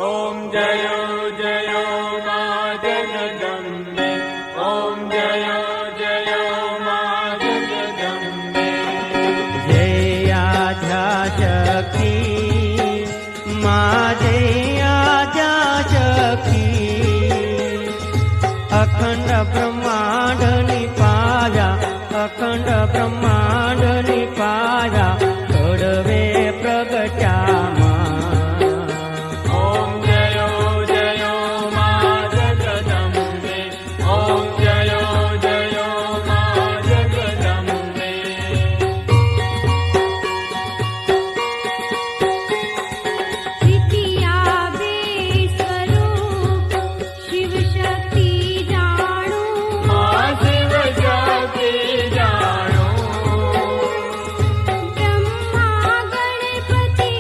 ॐ जयो जयो मा जगदम्बे, ॐ जयो जयो मा जगदम्बे। जय आद्याशक्ति मा जय आद्याशक्ति, अखंड ब्रह्मांड निपाया, अखंड ब्रह्मांड निपाया, घडवे प्रगट्या मा। ॐ जयो जयो मा जगदम्बे, ॐ जयो जयो मा जगदम्बे। तृतीया वे स्वरूप शिव शक्ति जाणू, मा शिव शक्ति जाणो, ब्रह्मा गणपति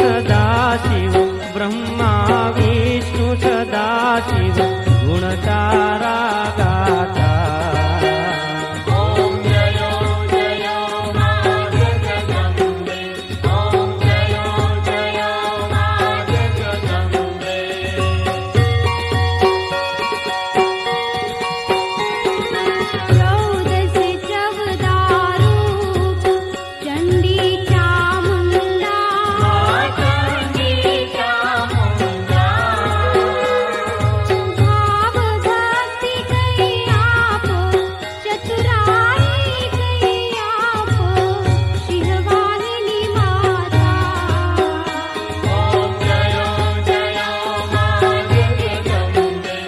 सदाशिव ब्रह्मा विष्णु सदाशिव गुण तारा गाता ॐ जयो जयो मा जगदम्बे ॐ जयो जयो मा जगदम्बे चौदस चवदारूप चंडी चामुंडा चण्डी चामुण्डा भाव भक्ति कई आपो चतुराई कई आपो शिववाहिनी माता ॐ जयो जयो मा जगदम्बे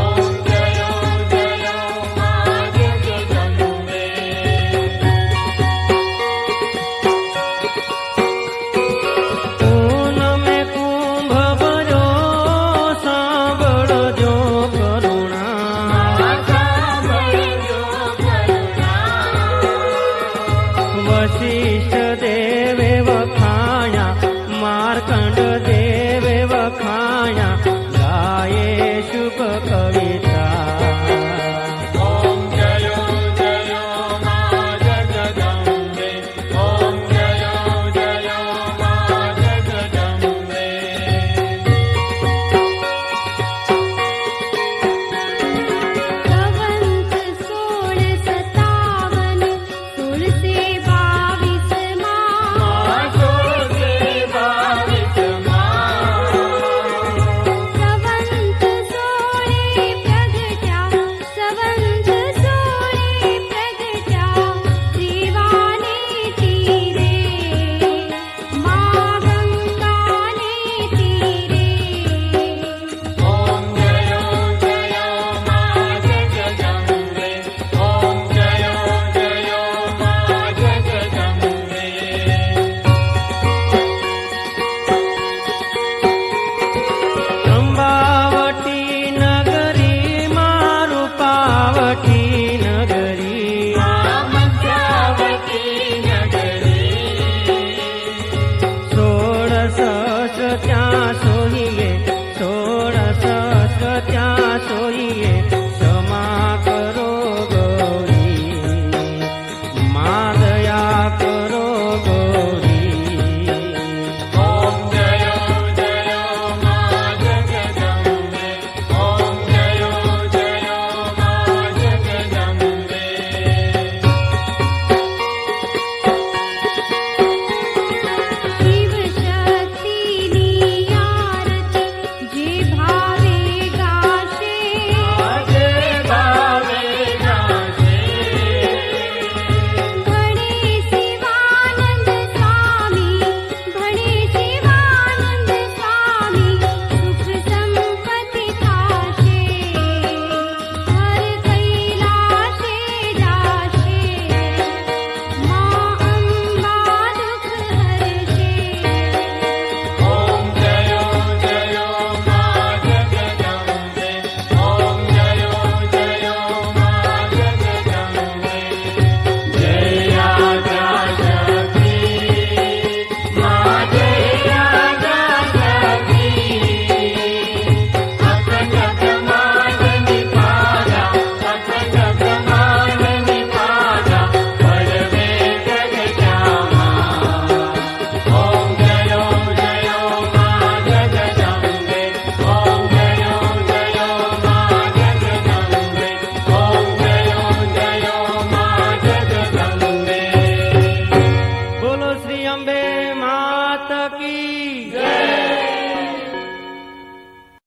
ॐ जयो जयो मा जगदम्बे पून में कुंभ भरो सांभळजो करुणा सांभळजो करुणा वशिष्ठ देवे वखाया मार्कंड देवे वखाया गाये शुभ कविता ॐ जयो जयो मा जगदम्बे ॐ जयो जयो मा जगदम्बे संवत 1657 16 22 माह सोसे बाविस माह संवत 16 प्रगट्या संवत 16 प्रगट्या देवाने तीरे मां गंगाने तीरे ॐ जयो जयो मा जगदम्बे ॐ जयो जयो मा जगदम्बे અંબાવટી નગરી મારું પાવટી નગરી मध्यावती नगरी 16 ત્યાં સોહીએ 16 ત્યાં સોહીએ ક્ષમા કરો ગૌરી મા દયા કરો ગૌરી ॐ जयो जयो मा जगदम्बे ॐ जयो जयो मा जगदम्बे शिव शक्तिनी आरती जे भावे गाशे आजे भावे गाशे भणे शिवानंद स्वामी भणे शिवानंद स्वामी सुख संपत्ति थाशे हर कैलाशे जाशे मां अंबा दुख हरशे ॐ जयो जयो मा जगदम्बे ॐ जयो जयो मा जगदम्बे जय आद्या शक्ति मा जय आद्या शक्ति अखंड ब्रह्मांड निपाला अखंड ब्रह्मांड निपाला परमे जगत्यामा ॐ जयो जयो मा जगदम्बे ॐ जयो जयो मा जगदम्बे ॐ जयो जयो मा जगदम्बे બોલો શ્રી અંબે માત કી